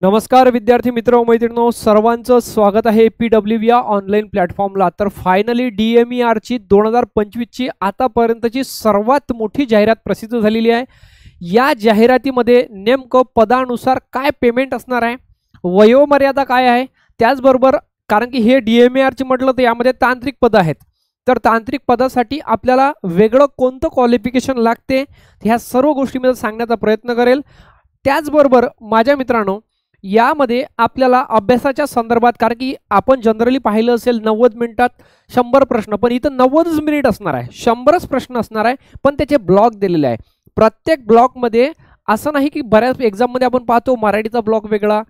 नमस्कार विद्यार्थी मित्र व मैत्रिणींनो, सर्वांचं स्वागत आहे PW या ऑनलाईन प्लॅटफॉर्मला। तर फायनली DMER ची 2025 ची आतापर्यंतची सर्वात मोठी जाहिरात प्रसिद्ध झालेली आहे। या जाहिरातीमध्ये नेमकं पदानुसार काय पेमेंट असणार आहे, वयोमर्यादा काय आहे, त्याचबरोबर कारण की हे DMER ची म्हटलं तर यामध्ये तांत्रिक पद आहेत, तर तांत्रिक पदासाठी आपल्याला वेगळं कोणतं क्वालिफिकेशन लागते ह्या सर्व गोष्टी मी सांगण्याचा प्रयत्न करेल। त्याचबरोबर माझ्या मित्रांनो, यामध्ये आपल्याला अभ्यासाच्या संदर्भात, कारण की आपण जनरली पाहिलं असेल 90 मिनिटात 100 प्रश्न, पण इथं 90च मिनिट असणार आहे, 100च प्रश्न असणार आहे, पण त्याचे ब्लॉक दिलेले आहे। प्रत्येक ब्लॉकमध्ये असं नाही की बऱ्याच एक्झाममध्ये आपण पाहतो मराठीचा ब्लॉक वेगळा,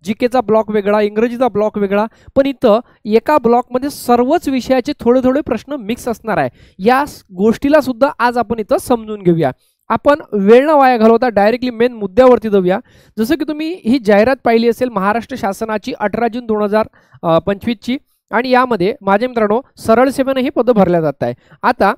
जीकेचा ब्लॉक वेगळा, इंग्रजीचा ब्लॉक वेगळा, पण इथं एका ब्लॉकमध्ये सर्वच विषयाचे थोडे थोडे प्रश्न मिक्स असणार आहे। या गोष्टीला सुद्धा आज आपण इथं समजून घेऊया। आपण वेळ न वाया घालवता डायरेक्टली मेन मुद्द्यावरती जाऊया। जसं की तुम्ही ही जाहिरात पाहिली असेल महाराष्ट्र शासनाची 18 जून 2025 ची, आणि यामध्ये माझ्या मित्रांनो सरळ सेवेने ही पदं भरल्या जात आहे। आता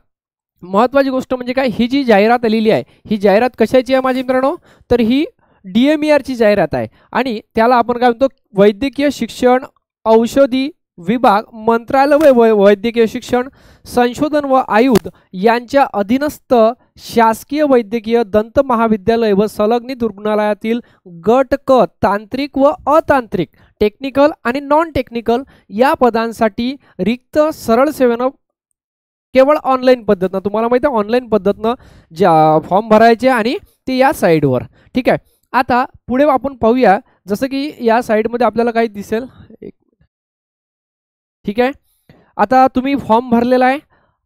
महत्त्वाची गोष्ट म्हणजे काय, ही जी जाहिरात आलेली आहे ही जाहिरात कशाची आहे माझ्या मित्रांनो, तर ही DMER ची जाहिरात आहे, आणि त्याला आपण काय म्हणतो, वैद्यकीय शिक्षण औषधी विभाग मंत्रालय व वैद्यकीय शिक्षण संशोधन व आयुध यांच्या अधीनस्थ शासकीय वैद्यकीय दंत महाविद्यालय व संलग्नित रुग्णालयातील गट क तांत्रिक व अतांत्रिक टेक्निकल आणि नॉन टेक्निकल या पदांसाठी रिक्त सरळ सेवेनं केवळ ऑनलाईन पद्धतीनं, तुम्हाला माहिती आहे ऑनलाईन पद्धतीनं ज्या फॉर्म भरायचे आणि ते या साईडवर, ठीक आहे। आता पुढे आपण पाहूया, जसं की या साईडमध्ये आपल्याला काही दिसेल, ठीक आहे। आता तुम्ही फॉर्म भरलेला आहे,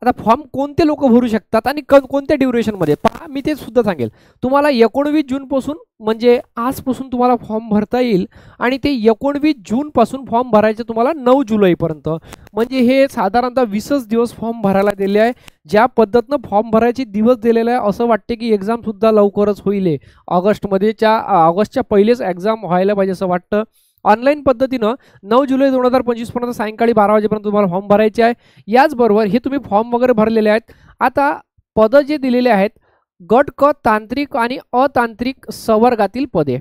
आता फॉर्म कोणते लोक भरू शकतात आणि कोणत्या ड्युरेशनमध्ये पहा, मी ते सुद्धा सांगेल तुम्हाला। 19 जून पासून म्हणजे आजपासून तुम्हाला फॉर्म भरता येईल, आणि ते 19 जून पासून फॉर्म भरायचे तुम्हाला 9 जुलैपर्यंत, म्हणजे हे साधारणतः 20च दिवस फॉर्म भरायला दिले आहे। ज्या पद्धतीनं फॉर्म भरायचे दिवस दिलेले आहे, असं वाटते की एक्झाम सुद्धा लवकरच होईल, ऑगस्टच्या पहिलेच एक्झाम व्हायला पाहिजे असं वाटतं। ऑनलाईन पद्धतीनं 9 जुलै 2025 पर्यंत सायंकाळी 12 वाजेपर्यंत तुम्हाला फॉर्म भरायचे आहे। याचबरोबर हे तुम्ही फॉर्म वगैरे भरलेले आहेत। आता पदं जे दिलेले आहेत, गट क तांत्रिक आणि अतांत्रिक संवर्गातील पदे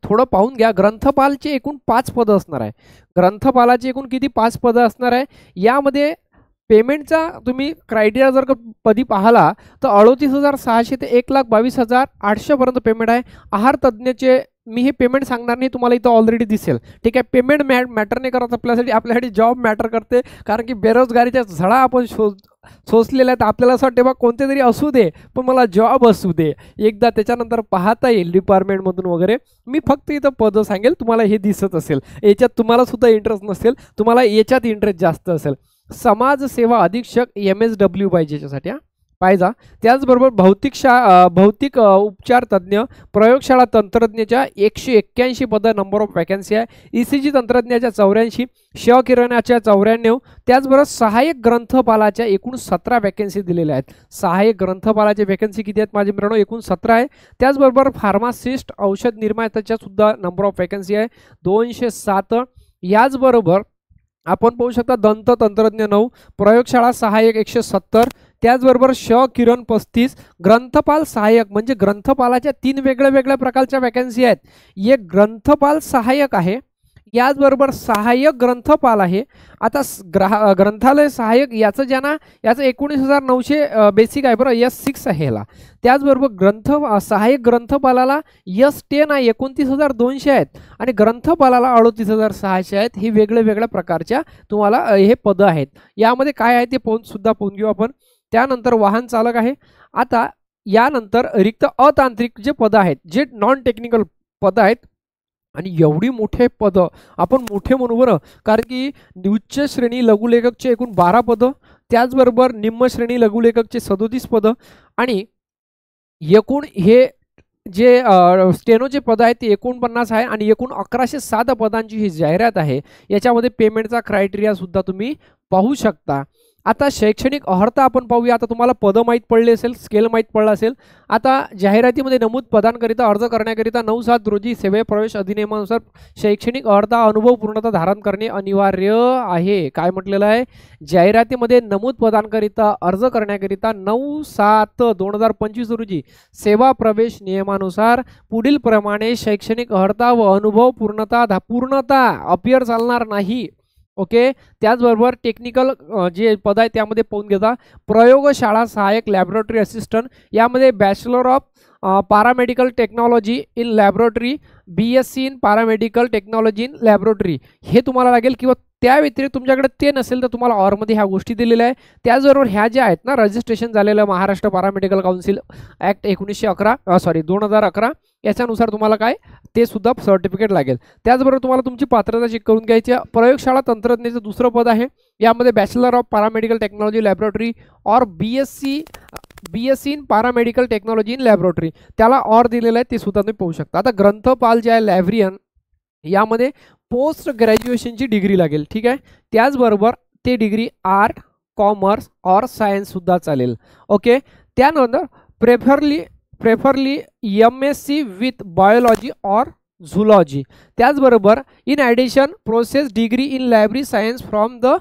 थोडं पाहून घ्या। ग्रंथपालचे एकूण 5 पदं असणार आहे। ग्रंथपालाचे एकूण किती 5 पदं असणार आहे। यामध्ये पेमेंटचा तुम्ही क्रायटेरिया जर कधी पाहिला तर 38,600 ते 1,22,800 पर्यंत पेमेंट आहे। आहार तज्ञचे मी हे पेमेंट सांगणार नाही, तुम्हाला इथं ऑलरेडी दिसेल, ठीक आहे। पेमेंट मॅटर नाही करत आपल्यासाठी जॉब मॅटर करते, कारण की बेरोजगारीच्या झळा आपण सोसलेल्या आहेत। आपल्याला असं वाटते बा कोणते तरी असू दे, पण मला जॉब असू दे एकदा, त्याच्यानंतर पाहता येईल डिपार्टमेंटमधून वगैरे। मी फक्त इथं पदं सांगेल, तुम्हाला हे दिसत असेल, याच्यात तुम्हाला सुद्धा इंटरेस्ट नसेल, तुम्हाला याच्यात इंटरेस्ट जास्त असेल। समाजसेवा अधीक्षक MSW पाहिजे याच्यासाठी पाहिजे। त्याचबरोबर भौतिक उपचार तज्ञ, प्रयोगशाळा तंत्रज्ञाच्या 181 पदं नंबर ऑफ वॅकन्सी आहे। ECG तंत्रज्ञाच्या 84, क्षकिरणाच्या 94, त्याचबरोबर सहाय्यक ग्रंथपालाच्या एकूण 17 वॅकन्सी दिलेल्या आहेत। सहाय्यक ग्रंथपालाचे वॅकन्सी किती आहेत माझे मित्रांनो, एकूण 17 आहे। त्याचबरोबर फार्मासिस्ट औषध निर्मात्याच्या सुद्धा नंबर ऑफ वॅकन्सी आहे 207। याचबरोबर आपण पाहू शकता दंत तंत्रज्ञ 9, प्रयोगशाळा सहाय्यक 170, त्याचबरोबर किरण 35, ग्रंथपाल सहाय्यक म्हणजे ग्रंथपालाच्या 3 वेगळ्या प्रकारच्या वॅकन्सी आहेत। एक ग्रंथपाल सहाय्यक आहे, याचबरोबर सहाय्यक ग्रंथपाल आहे। आता ग्रंथालय सहाय्यक याचं याचं 19,900 बेसिक आहे बरं, S6 आहे ह्याला। त्याचबरोबर सहाय्यक ग्रंथपालाला S10 आहे, 29,200 आहेत, आणि ग्रंथपालाला 38,600 आहेत। ही वेगळ्या प्रकारच्या तुम्हाला हे पदं आहेत। यामध्ये काय आहे ते पाहून घेऊ आपण। त्यानंतर वाहन चालक आहे। आता यानंतर रिक्त अतांत्रिक जे पदं आहेत, जे नॉन टेक्निकल पदं आहेत, आणि एवढी मोठे पदं आपण मोठे म्हणू बरं, कारण की उच्च श्रेणी लघुलेखकचे एकूण 12 पदं, त्याचबरोबर निम्न श्रेणी लघुलेखकचे 37 पदं, आणि एकूण हे जे स्टेनोचे पद आहेत ते 49 आहे, आणि एकूण 1107 पदांची ही जाहिरात आहे। याच्यामध्ये पेमेंटचा क्रायटेरिया सुद्धा तुम्ही पाहू शकता। आता शैक्षणिक अर्हता आपण पाहूया. आता तुम्हाला पदं माहीत पडले असेल, स्केल माहीत पडला असेल. आता जाहिरातीमध्ये नमूद पदांकरिता अर्ज करण्याकरिता 9/7 रोजी सेवा प्रवेश अधिनियमानुसार शैक्षणिक अर्हता अनुभव पूर्णता धारण करणे अनिवार्य आहे. काय म्हटलेलं आहे? जाहिरातीमध्ये नमूद पदांकरिता अर्ज करण्याकरिता 9/7/2025 रोजी सेवा प्रवेश नियमानुसार पुढील प्रमाणे शैक्षणिक अर्हता व अनुभव पूर्णता अपियर चालणार नाही. ओके. त्याचबरोबर टेक्निकल जे पद आहे त्यामध्ये पाहून घेता प्रयोगशाळा सहाय्यक लॅबोरेटरी असिस्टंट, यामध्ये bachelor of paramedical technology in laboratory, BSc in paramedical technology in laboratory हे तुम्हाला लागेल. किंवा त्या व्यतिरिक्त तुमच्याकडे ते नसेल तर तुम्हाला ऑरमध्ये ह्या गोष्टी दिलेल्या आहे. त्याचबरोबर ह्या ज्या आहेत ना, रजिस्ट्रेशन झालेलं महाराष्ट्र पॅरामेडिकल काउन्सिल ॲक्ट 2011 याच्यानुसार तुम्हाला काय ते सुद्धा सर्टिफिकेट लागेल. त्याचबरोबर तुम्हाला तुमची पात्रता चेक करून घ्यायची. प्रयोगशाळा तंत्रज्ञाचं दुसरं पद आहे, यामध्ये bachelor of paramedical technology laboratory और BSc in paramedical technology in laboratory, त्याला ऑर दिलेलं आहे, ते सुद्धा तुम्ही पाहू शकता. आता ग्रंथपाल जे आहे लायब्रियन, यामध्ये पोस्ट ग्रॅज्युएशनची डिग्री लागेल. ठीक आहे. त्याचबरोबर ते डिग्री आर्ट, कॉमर्स और सायन्स सुद्धा चालेल. ओके. त्यानंतर प्रेफरली MSc विथ बायोलॉजी और झुलॉजी. त्याचबरोबर in addition process degree in library science from the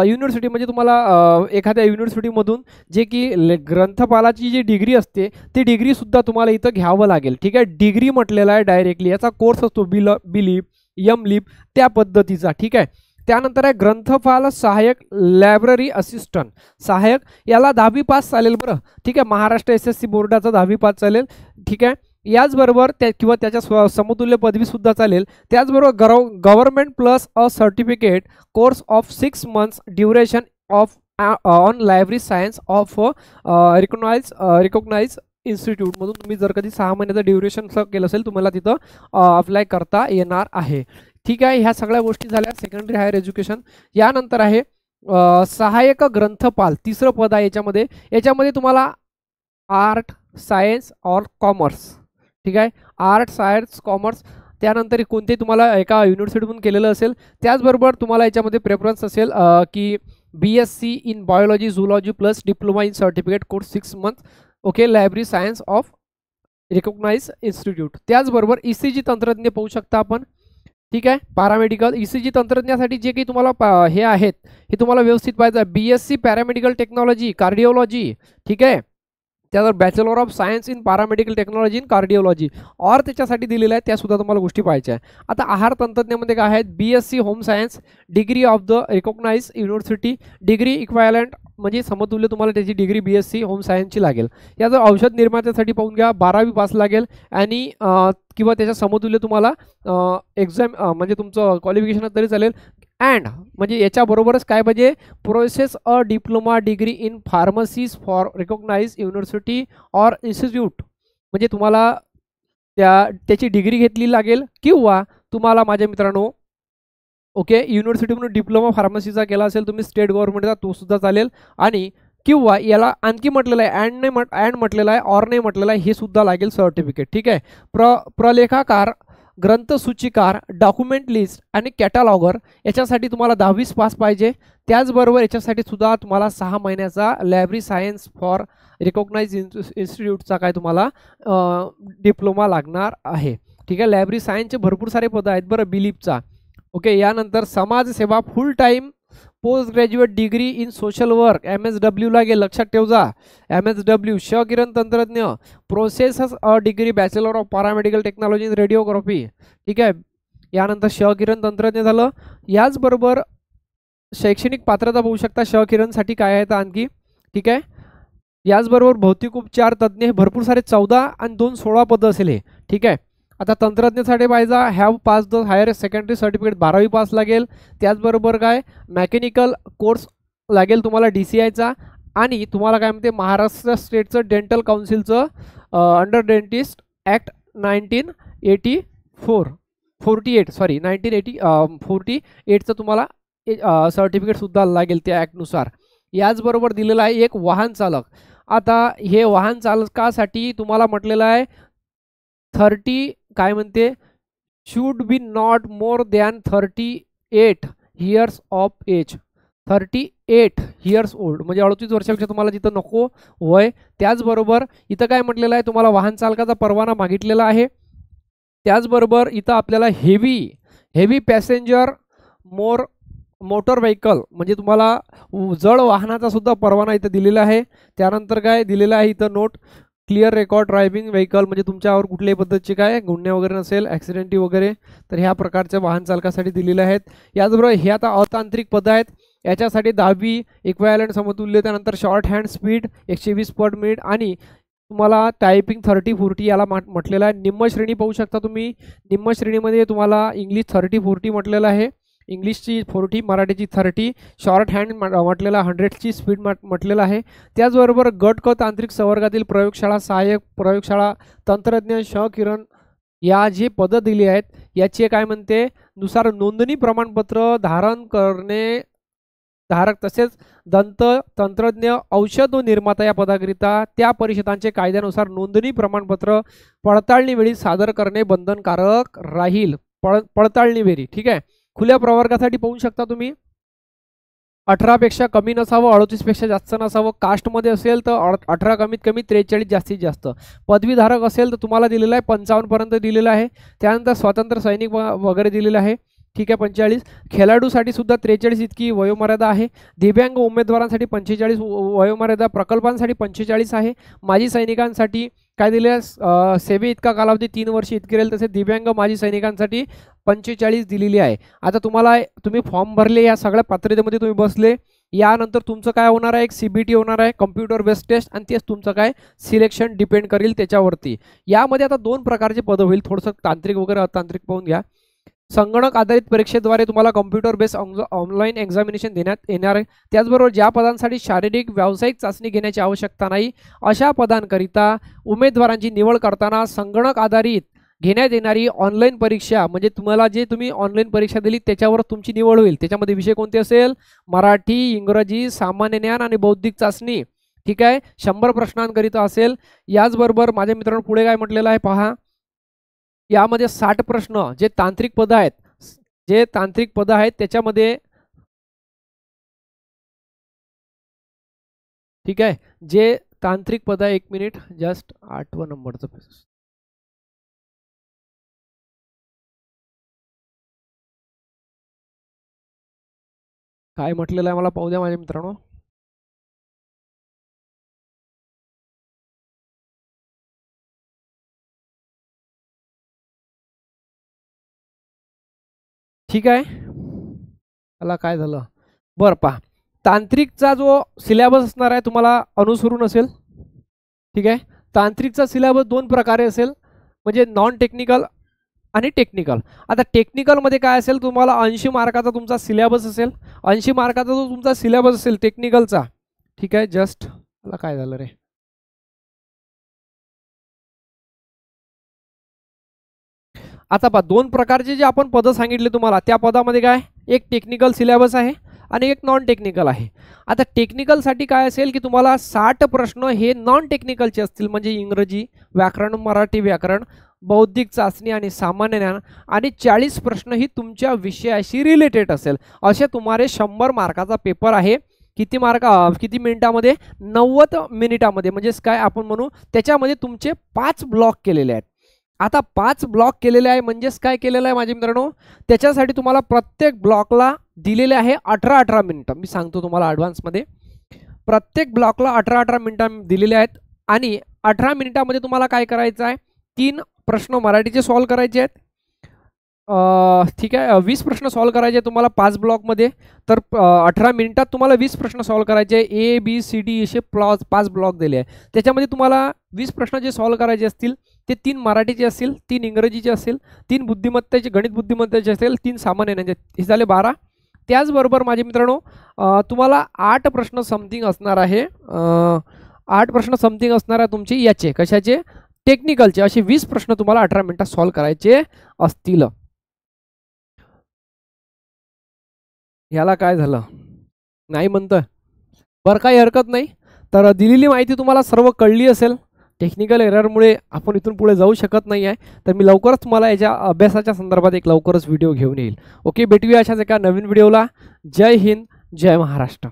university, म्हणजे तुम्हाला एखाद्या युनिव्हर्सिटीमधून जे की ग्रंथपालाची जी डिग्री असते ती डिग्रीसुद्धा तुम्हाला इथं घ्यावं लागेल. ठीक आहे. डिग्री म्हटलेला आहे डायरेक्टली, याचा कोर्स असतो बिलीप MLib त्या पद्धतीचा. ठीक आहे. त्यानंतर आहे ग्रंथपाल सहाय्यक लायब्ररी असिस्टंट सहाय्यक, याला 10वी पास चालेल बरं. ठीक आहे. महाराष्ट्र SSC बोर्डाचा 10वी पास चालेल. ठीक आहे. याचबरोबर किंवा त्याच्या समतुल्य पदवीसुद्धा चालेल. त्याचबरोबर government plus a certificate course of 6 months duration of on library science of recognise इन्स्टिट्यूटमधून तुम्ही जर कधी 6 महिन्याचं ड्युरेशन केलं असेल तुम्हाला तिथं अप्लाय करता येणार आहे. ठीक आहे. ह्या सगळ्या गोष्टी झाल्या सेकंडरी हायर एज्युकेशन. यानंतर आहे सहाय्यक ग्रंथपाल, तिसरं पद आहे याच्यामध्ये तुम्हाला आर्ट, सायन्स और कॉमर्स. ठीक आहे. आर्ट, सायन्स, कॉमर्स, त्यानंतर कोणते तुम्हाला एका युनिव्हर्सिटीतून केलेलं असेल. त्याचबरोबर तुम्हाला याच्यामध्ये प्रेफरन्स असेल की BSc in biology zoology plus diploma in certificate course 6 months. Okay. Library science of recognise institute. त्याचबरोबर ECG तंत्रज्ञ पाहू शकता आपण. ठीक आहे. पॅरामेडिकल ECG तंत्रज्ञासाठी जे काही तुम्हाला हे आहेत हे तुम्हाला व्यवस्थित पाहिजे. BSc paramedical technology cardiology. ठीक आहे. त्यानंतर bachelor of science in paramedical technology in cardiology और त्याच्यासाठी दिलेलं आहे, त्यासुद्धा तुम्हाला गोष्टी पाहायच्या आहे. आता आहार तंत्रज्ञामध्ये काय आहेत? BSc home science, degree of the recognise university, degree equivalent म्हणजे समतुल्य तुम्हाला त्याची डिग्री BSc होम सायन्सची लागेल. या जर औषध निर्मात्यासाठी पाहून घ्या 12वी पास लागेल आणि किंवा त्याच्या समतुल्य तुम्हाला एक्झाम म्हणजे तुमचं क्वालिफिकेशन तरी चालेल. अँड म्हणजे याच्याबरोबरच काय पाहिजे? Process a diploma degree in pharmacies for recognise university और इन्स्टिट्यूट, म्हणजे तुम्हाला त्याची डिग्री घेतली लागेल किंवा तुम्हाला माझ्या मित्रांनो ओके युनिव्हर्सिटीमधून डिप्लोमा फार्मसीचा केला असेल तुम्ही स्टेट गव्हर्नमेंटचा तो सुद्धा चालेल. आणि किंवा याला आणखी म्हटलेलं आहे अँड म्हटलेलं आहे ऑर नाही म्हटलेलं आहे हे सुद्धा लागेल सर्टिफिकेट. ठीक आहे. प्रलेखाकार, ग्रंथसूचीकार, डॉक्युमेंट लिस्ट आणि कॅटलॉगर याच्यासाठी तुम्हाला 10वी पास पाहिजे. त्याचबरोबर याच्यासाठी सुद्धा तुम्हाला 6 महिन्याचा लायब्ररी सायन्स फॉर रिकॉग्नाइज इन्स्टिट्यूटचा काय तुम्हाला डिप्लोमा लागणार आहे. ठीक आहे. लायब्ररी सायन्सचे भरपूर सारे पद आहेत बरं बिलीपचा. ओके. यानंतर समाजसेवा full time post graduate degree in social work MSW लागेल, लक्षात ठेवजा. MSW. किरण तंत्रज्ञ process a degree bachelor of paramedical technology in radiography. ठीक आहे. यानंतर किरण तंत्रज्ञ झालं. याचबरोबर शैक्षणिक पात्रता पाहू शकता किरणसाठी काय आहे तर आणखी. ठीक आहे. याचबरोबर भौतिक उपचार तज्ज्ञ हे भरपूर सारे 14 आणि 2 16 पदं असेल हे. ठीक आहे. आता तंत्रज्ञासाठी पाहिजे have pass the higher secondary certificate 12वी पास लागेल. त्याचबरोबर काय मेकॅनिकल कोर्स लागेल तुम्हाला DCIचा आणि तुम्हाला काय म्हणते महाराष्ट्र स्टेटचं डेंटल काउन्सिलचं अंडर डेंटिस्ट ॲक्ट 1948 तुम्हाला सर्टिफिकेटसुद्धा लागेल त्या ॲक्टनुसार. याचबरोबर दिलेलं आहे एक वाहन चालक. आता हे वाहन चालकासाठी तुम्हाला म्हटलेलं आहे 30 काय म्हणते should be not more than 38 years of age. 38 years old, म्हणजे 38 वर्षापेक्षा तुम्हाला जिथं नको वय. त्याचबरोबर इथं काय म्हटलेलं आहे, तुम्हाला वाहन चालकाचा परवाना मागितलेला आहे. त्याचबरोबर इथं आपल्याला हेवी पॅसेंजर मोटर व्हेकल म्हणजे तुम्हाला जड वाहनाचा सुद्धा परवाना इथं दिलेला आहे. त्यानंतर काय दिलेलं आहे इथं note, clear record driving vehicle म्हणजे तुमच्यावर कुठल्याही पद्धतीचे काय गुन्हे वगैरे नसेल, ॲक्सिडेंटी वगैरे, तर ह्या प्रकारच्या वाहन चालकासाठी दिलेले आहेत. याचबरोबर हे आता अतांत्रिक पद आहेत. याच्यासाठी 10वी इक्वायलंट समतुल्य, त्यानंतर short hand speed 120 per minute आणि तुम्हाला टायपिंग 30-40 याला म्हटलेलं आहे. निम्न श्रेणी पाहू शकता तुम्ही. निम्न श्रेणीमध्ये तुम्हाला इंग्लिश 30-40 म्हटलेलं आहे, इंग्लिशची 40, मराठीची 30, शॉर्ट हँड म्हटलेला 100ची स्पीड म्हटलेलं आहे. त्याचबरोबर गट क तांत्रिक संवर्गातील प्रयोगशाळा सहाय्यक, प्रयोगशाळा तंत्रज्ञ, किरण या जे पदं दिली आहेत याचे काय म्हणते नुसार नोंदणी प्रमाणपत्र धारक तसेच दंत तंत्रज्ञ, औषध व निर्माता या पदाकरिता त्या परिषदांचे कायद्यानुसार नोंदणी प्रमाणपत्र पडताळणी वेळी सादर करणे बंधनकारक राहील. पडताळणी वेळी, ठीक आहे. खुल्या प्रवर्गासाठी पाहू शकता तुम्ही 18 पेक्षा कमी नसावं, 38 पेक्षा जास्त नसावं. कास्टमध्ये असेल तर 18 कमीत कमी, 43 जास्तीत जास्त. पदवीधारक असेल तर तुम्हाला दिलेलं आहे 55 पर्यंत दिलेलं आहे. त्यानंतर स्वातंत्र्य सैनिक वगैरे दिलेलं आहे, ठीक आहे 45. खेळाडूसाठी सुद्धा 43 इतकी वयोमर्यादा आहे. दिव्यांग उमेदवारांसाठी 45 वयोमर्यादा, प्रकल्पांसाठी 45 आहे. माजी सैनिकांसाठी काय दिले सेवे इतका कालावधी 3 वर्ष इतकी राहील. तसे दिव्यांग माजी सैनिकांसाठी 45 दिलेली आहे. आता तुम्ही फॉर्म भरले, या सगळ्या पात्रतेमध्ये तुम्ही बसले, यानंतर तुमचं काय होणार आहे, एक CBT होणार आहे, कम्प्युटर बेस्ड टेस्ट, आणि तेच तुमचं काय सिलेक्शन डिपेंड करेल त्याच्यावरती. यामध्ये आता 2 प्रकारचे पदं होईल, थोडंसं तांत्रिक वगैरे अतांत्रिक पाहून घ्या. संगणक आधारित परीक्षेद्वारे तुम्हाला कम्प्युटर बेस्ड ऑनलाईन एक्झामिनेशन देण्यात येणार आहे. त्याचबरोबर ज्या पदांसाठी शारीरिक व्यावसायिक चाचणी घेण्याची आवश्यकता नाही अशा पदांकरिता उमेदवारांची निवड करताना संगणक आधारित घेण्यात येणारी ऑनलाईन परीक्षा, म्हणजे तुम्ही ऑनलाईन परीक्षा दिली त्याच्यावर तुमची निवड होईल. त्याच्यामध्ये विषय कोणते असेल, मराठी, इंग्रजी, सामान्य ज्ञान आणि बौद्धिक चाचणी, ठीक आहे. 100 प्रश्नांकरिता असेल. याचबरोबर माझ्या मित्रांनो पुढे काय म्हटलेलं आहे पहा, यामध्ये 60 प्रश्न जे तांत्रिक पद आहेत त्याच्यामध्ये, ठीक आहे, जे तांत्रिक पद आहे, 1 मिनिट जस्ट 8 नंबरचं काय म्हटलेलं आहे मला पाहू द्या माझ्या मित्रांनो. ठीक आहे, मला काय झालं बरं पहा. तांत्रिकचा जो सिलेबस असणार आहे तुम्हाला अनुसरून असेल, ठीक आहे. तांत्रिकचा सिलेबस 2 प्रकारे असेल, म्हणजे नॉन टेक्निकल आणि टेक्निकल. आता टेक्निकलमध्ये काय असेल, तुम्हाला 80 मार्काचा तुमचा सिलेबस असेल. 80 मार्काचा जो तुमचा सिलेबस असेल टेक्निकलचा, ठीक आहे. जस्ट मला काय झालं रे, आता पहा 2 प्रकारचे जे आपण पदं सांगितले तुम्हाला, त्या पदामध्ये काय एक टेक्निकल सिलेबस आहे आणि एक नॉन टेक्निकल आहे. आता टेक्निकलसाठी काय असेल की तुम्हाला 60 प्रश्न हे नॉन टेक्निकलचे असतील, म्हणजे इंग्रजी व्याकरण, मराठी व्याकरण, बौद्धिक चाचणी आणि सामान्य ज्ञान, आणि 40 प्रश्न ही तुमच्या विषयाशी रिलेटेड असेल. असे तुम्हाला 100 मार्काचा पेपर आहे. किती मिनिटामध्ये, 90 मिनिटामध्ये, म्हणजेच काय आपण म्हणू त्याच्यामध्ये तुमचे 5 ब्लॉक केलेले आहेत. आता 5 ब्लॉक केलेले आहे म्हणजेच काय केलेलं आहे माझ्या मित्रांनो, त्याच्यासाठी तुम्हाला प्रत्येक ब्लॉकला दिलेले आहे 18 मिनिटं. मी सांगतो तुम्हाला ॲडव्हान्समध्ये, प्रत्येक ब्लॉकला 18 मिनिटं दिलेले आहेत. आणि 18 मिनिटामध्ये तुम्हाला काय करायचं आहे, 3 प्रश्न मराठीचे सॉल्व करायचे आहेत, ठीक आहे. 20 प्रश्न सॉल्व करायचे तुम्हाला 5 ब्लॉकमध्ये. तर 18 मिनिटात तुम्हाला 20 प्रश्न सॉल्व करायचे. ABCD असे 5 ब्लॉक दिले आहे. त्याच्यामध्ये तुम्हाला 20 प्रश्न जे सॉल्व करायचे असतील ते 3 मराठीचे असतील, 3 इंग्रजीचे असतील, 3 बुद्धिमत्तेचे गणित बुद्धिमत्तेचे असतील, 3 सामान्य ज्ञानाचे, हे झाले 12. त्याचबरोबर माझे मित्रांनो तुम्हाला 8 प्रश्न समथिंग असणार आहे. 8 प्रश्न समथिंग असणार आहे तुमचे याचे कशाचे, टेक्निकलचे. असे 20 प्रश्न तुम्हाला 18 मिनिटात सॉल्व करायचे असतील. ह्याला काय झालं नाही म्हणतं, बरं काही हरकत नाही. तर दिलेली माहिती तुम्हाला सर्व कळली असेल. टेक्निकल एररमुळे आपण इथून पुढे जाऊ शकत नाही आहे. तर मी लवकरच तुम्हाला याच्या अभ्यासाच्या संदर्भात एक लवकरच व्हिडिओ घेऊन येईल. ओके, भेटूया अशाच एका नवीन व्हिडिओला. जय हिंद, जय महाराष्ट्र.